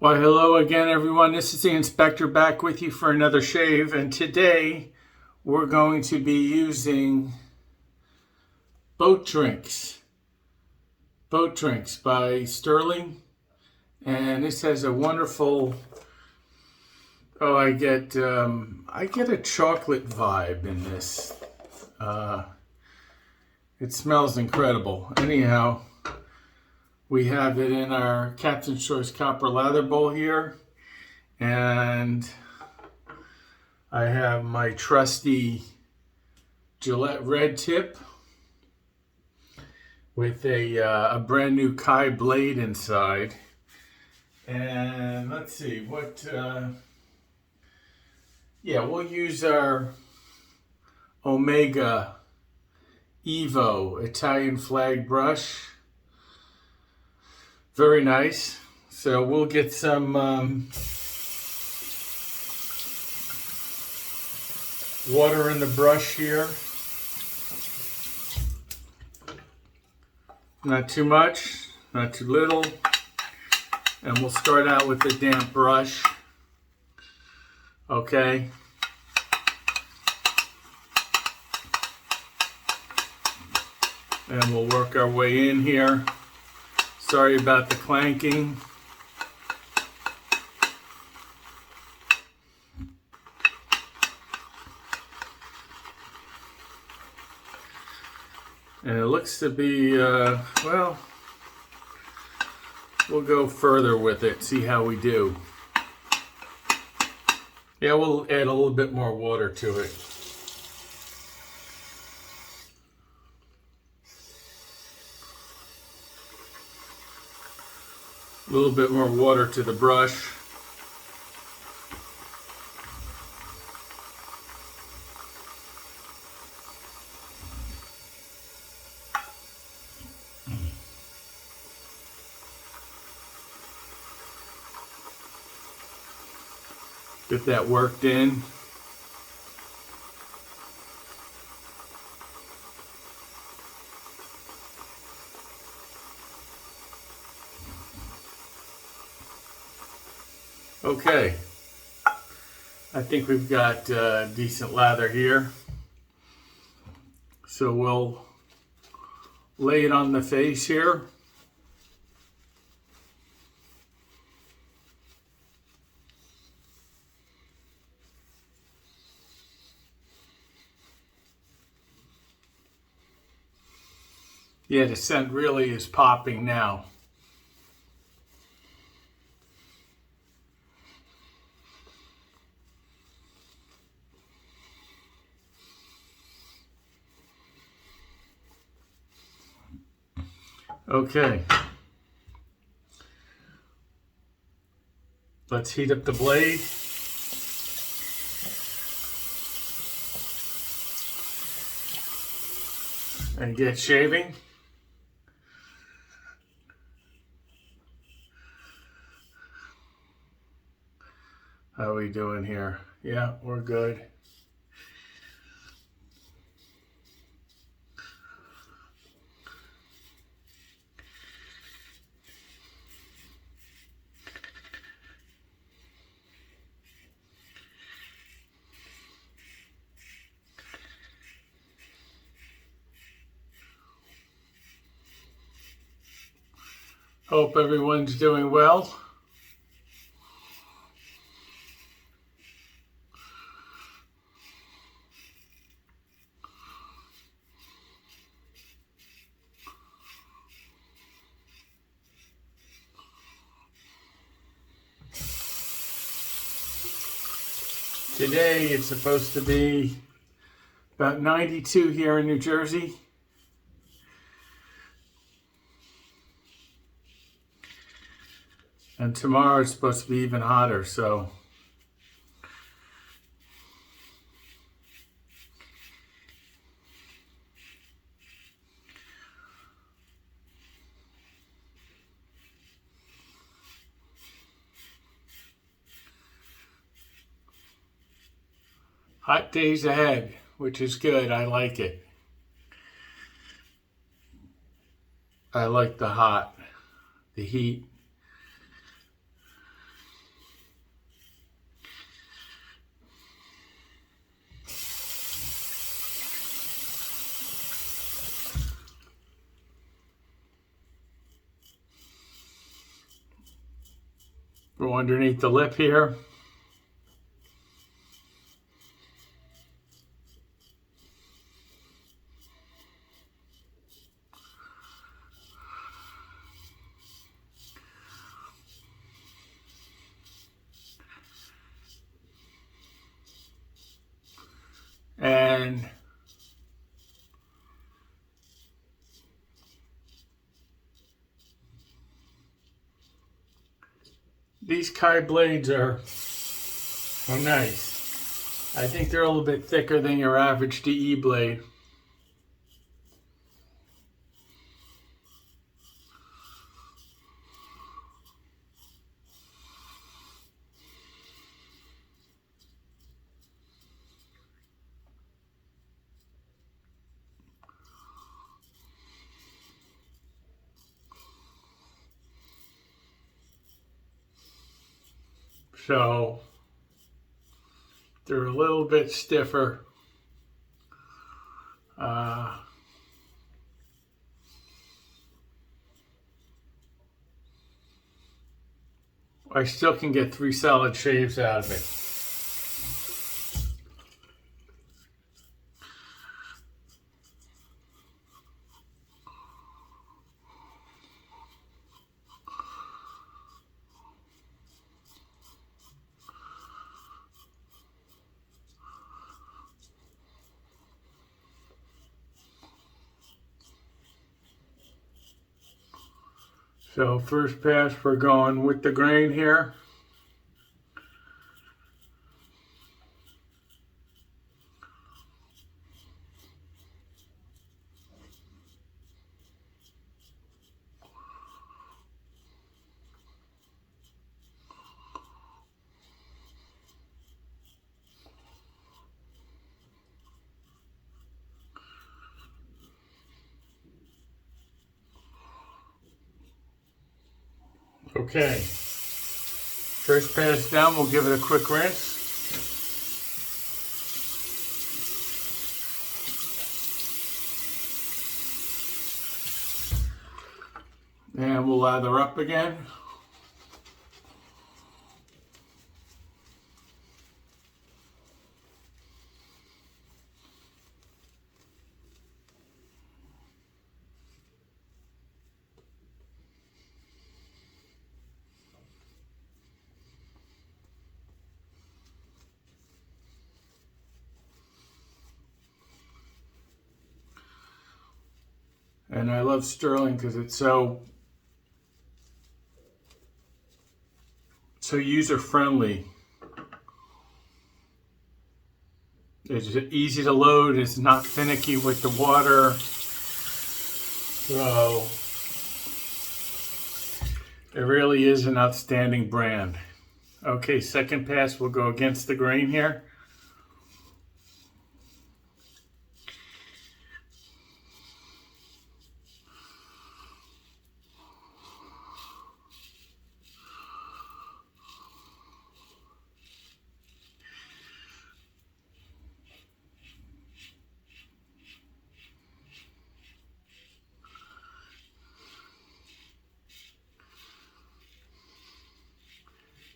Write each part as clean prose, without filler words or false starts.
Why, hello again, everyone. This is the inspector back with you for another shave, and today we're going to be using boat drinks by Stirling, and this has a wonderful. I get a chocolate vibe in this. It smells incredible. Anyhow. We have it in our Captain's Choice copper lather bowl here, and I have my trusty Gillette red tip with a brand new Kai blade inside. And let's see what. We'll use our Omega Evo Italian flag brush. Very nice. So we'll get some water in the brush here. Not too much, not too little. And we'll start out with the damp brush. Okay. And we'll work our way in here. Sorry about the clanking. And it looks to be, we'll go further with it, see how we do. Yeah, we'll add a little bit more water to it. A little bit more water to the brush. Get that worked in. Okay, I think we've got decent lather here. So we'll lay it on the face here. Yeah, the scent really is popping now. Okay, let's heat up the blade. And get shaving. How are we doing here? Yeah, we're good. Hope everyone's doing well. Today it's supposed to be about 92 here in New Jersey. And tomorrow it's supposed to be even hotter, so hot days ahead, which is good. I like it. I like the heat. Go underneath the lip here. And these Kai blades are nice. I think they're a little bit thicker than your average DE blade. So they're a little bit stiffer. I still can get 3 solid shaves out of it. So first pass, we're going with the grain here. Okay. First pass down, we'll give it a quick rinse. And we'll lather up again. And I love Stirling because it's so user-friendly. It's easy to load. It's not finicky with the water. So it really is an outstanding brand. Okay, second pass, we'll go against the grain here.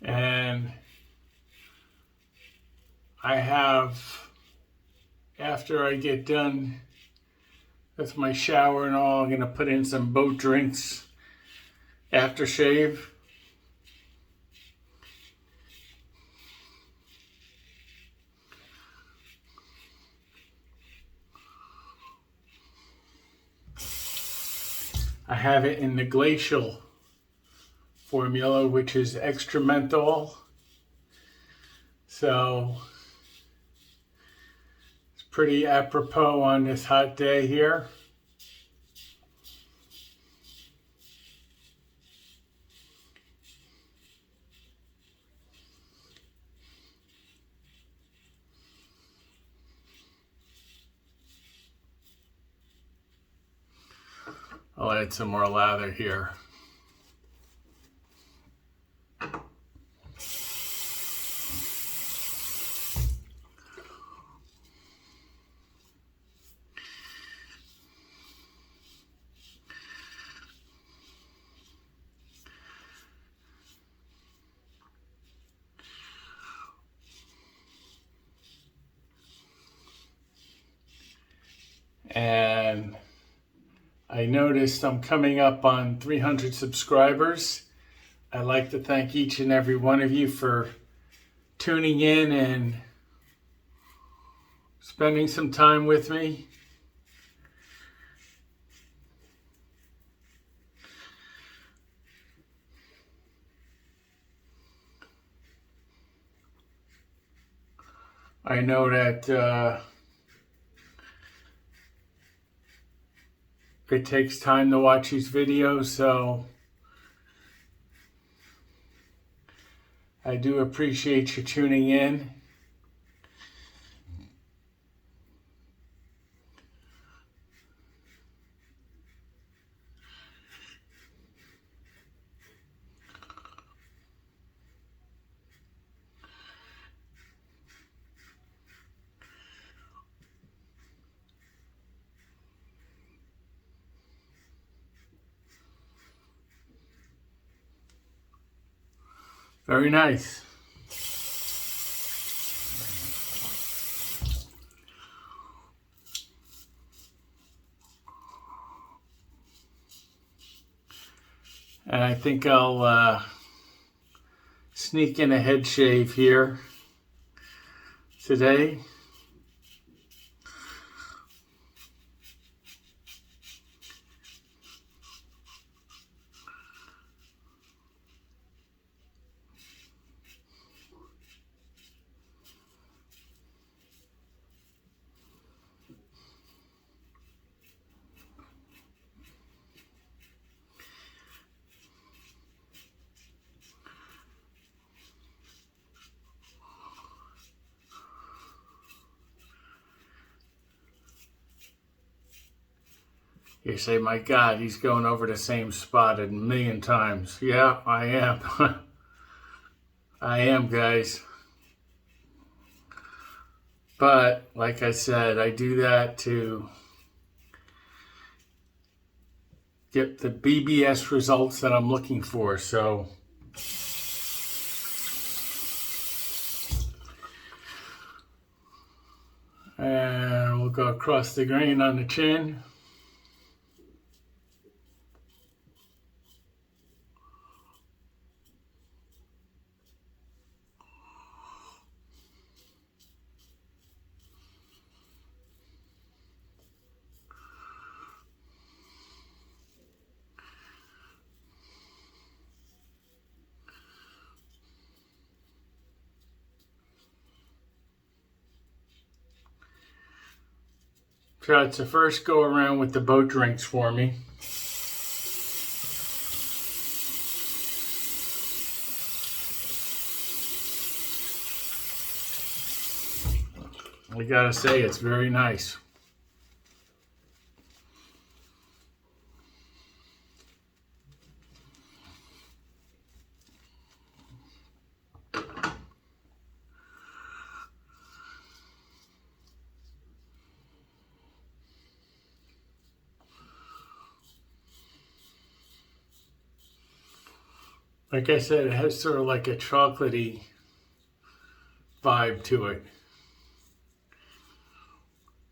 And I have, after I get done with my shower and all, I'm going to put in some Boat Drinks aftershave. I have it in the glacial formula, which is extra menthol. So it's pretty apropos on this hot day here. I'll add some more lather here. I noticed I'm coming up on 300 subscribers. I'd like to thank each and every one of you for tuning in and spending some time with me. I know that it takes time to watch these videos, so I do appreciate you tuning in. Very nice. And I think I'll sneak in a head shave here today. You say, my God, he's going over the same spot a million times. Yeah, I am. I am, guys. But, like I said, I do that to get the BBS results that I'm looking for. So, and we'll go across the grain on the chin. Try to first go around with the boat drinks for me. I gotta say, it's very nice. Like I said, it has sort of like a chocolatey vibe to it.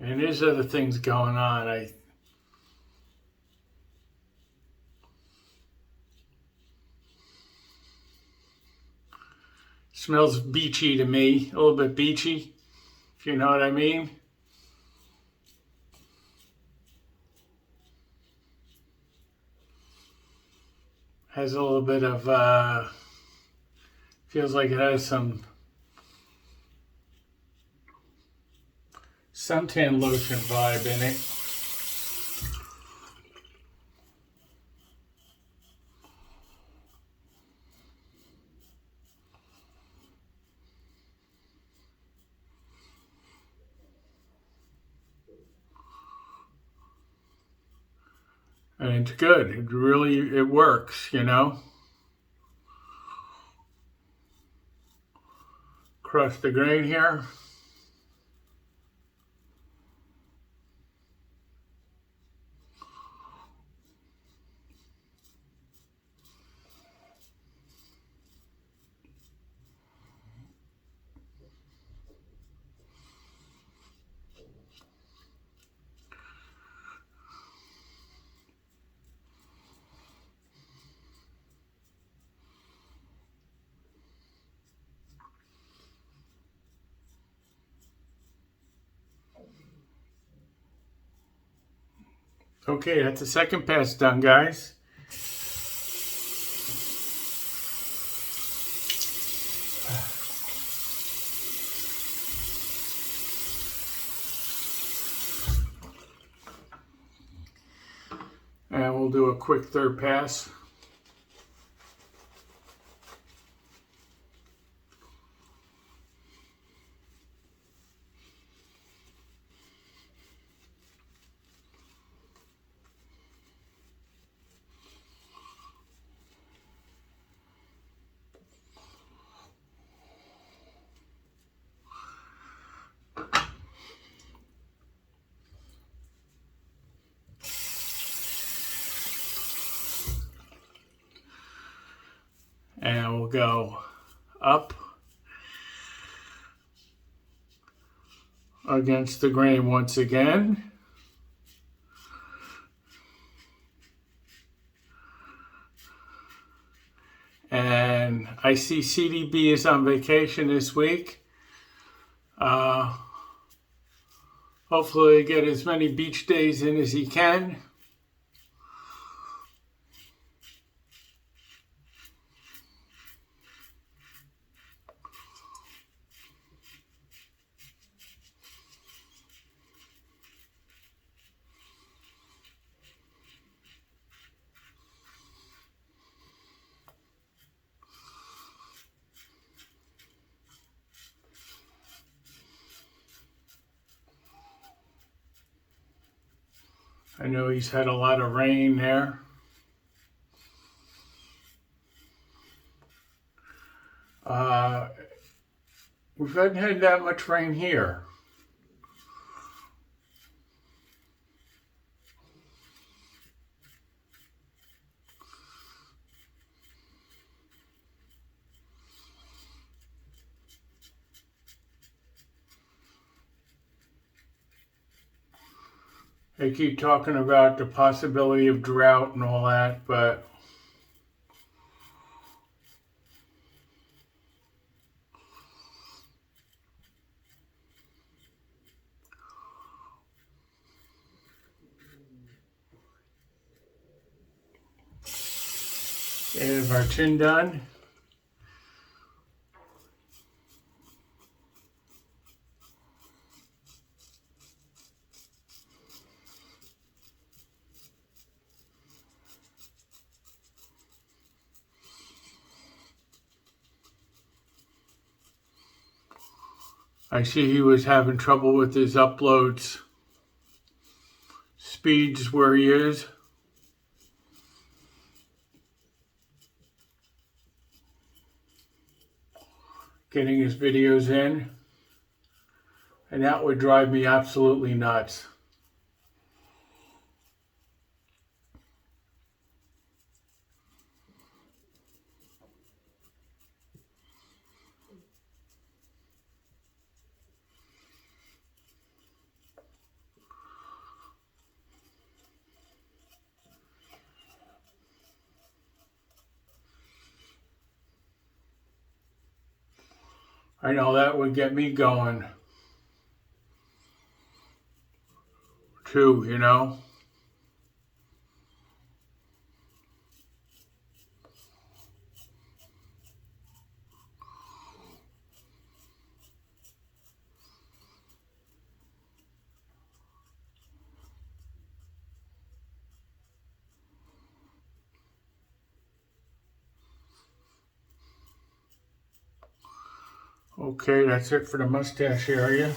And there's other things going on. Smells beachy to me, a little bit beachy, if you know what I mean. Has a little bit of, feels like it has some suntan lotion vibe in it. And it's good. It works, you know. Crush the grain here. Okay, that's the second pass done, guys. And we'll do a quick third pass. And we'll go up against the grain once again. And I see CDB is on vacation this week. Hopefully get as many beach days in as he can. I know he's had a lot of rain there. We haven't had that much rain here. They keep talking about the possibility of drought and all that, but is our tin done? I see he was having trouble with his uploads. Speeds where he is. Getting his videos in. And that would drive me absolutely nuts. I know that would get me going too, you know. Okay, that's it for the mustache area.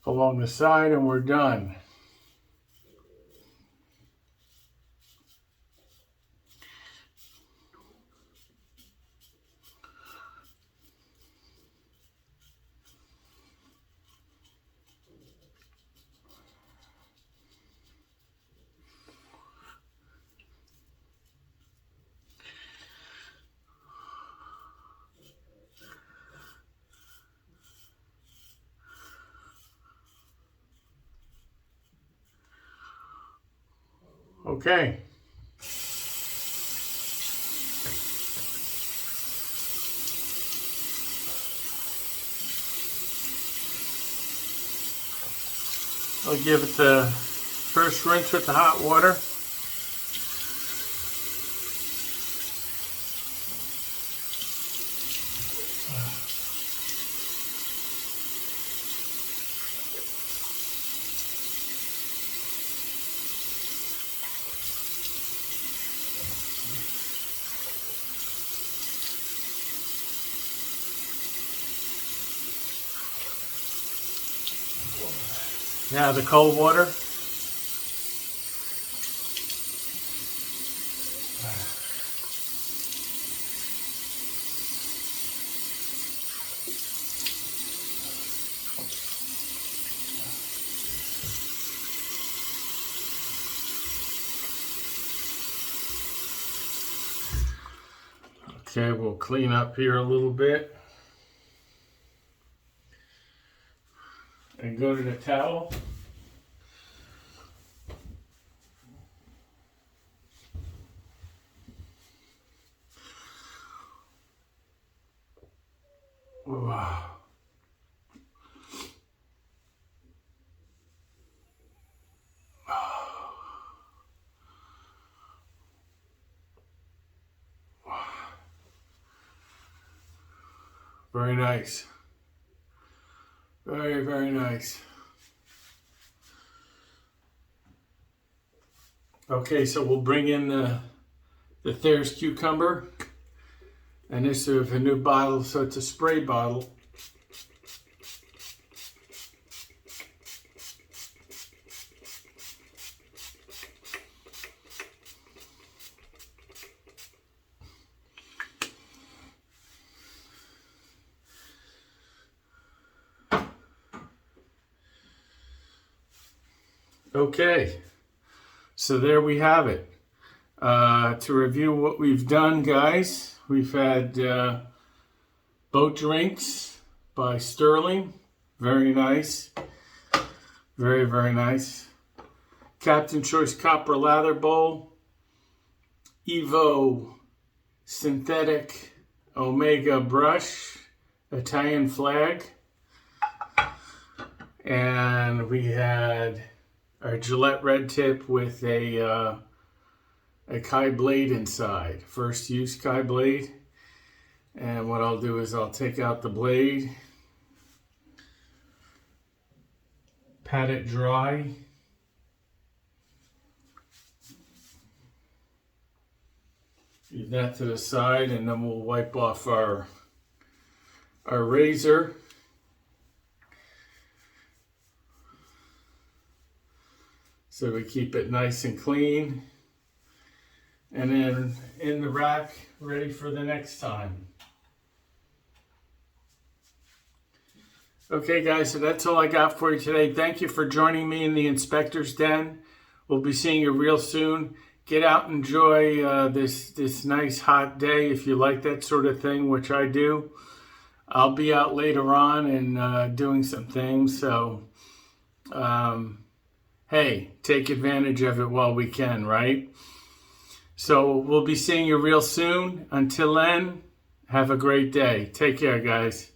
Along the side and we're done. Okay. I'll give it the first rinse with the hot water. Now the cold water. Okay, we'll clean up here a little bit. And go to the towel. Wow. Very nice. Very, very nice. Okay, so we'll bring in the Thayer's cucumber. And this is a new bottle, so it's a spray bottle. Okay, so there we have it. To review what we've done, guys, we've had boat drinks by Stirling. Very nice. Very, very nice. Captain Choice Copper Lather Bowl. Evo Synthetic Omega Brush. Italian flag. And we had our Gillette Red Tip with a Kai blade inside. First use Kai blade. And what I'll do is I'll take out the blade, pat it dry, leave that to the side, and then we'll wipe off our razor. So we keep it nice and clean. And then in the rack, ready for the next time. Okay guys, so that's all I got for you today. Thank you for joining me in the Inspector's Den. We'll be seeing you real soon. Get out and enjoy this nice hot day if you like that sort of thing, which I do. I'll be out later on and doing some things, so hey, take advantage of it while we can, right? So we'll be seeing you real soon. Until then, have a great day. Take care, guys.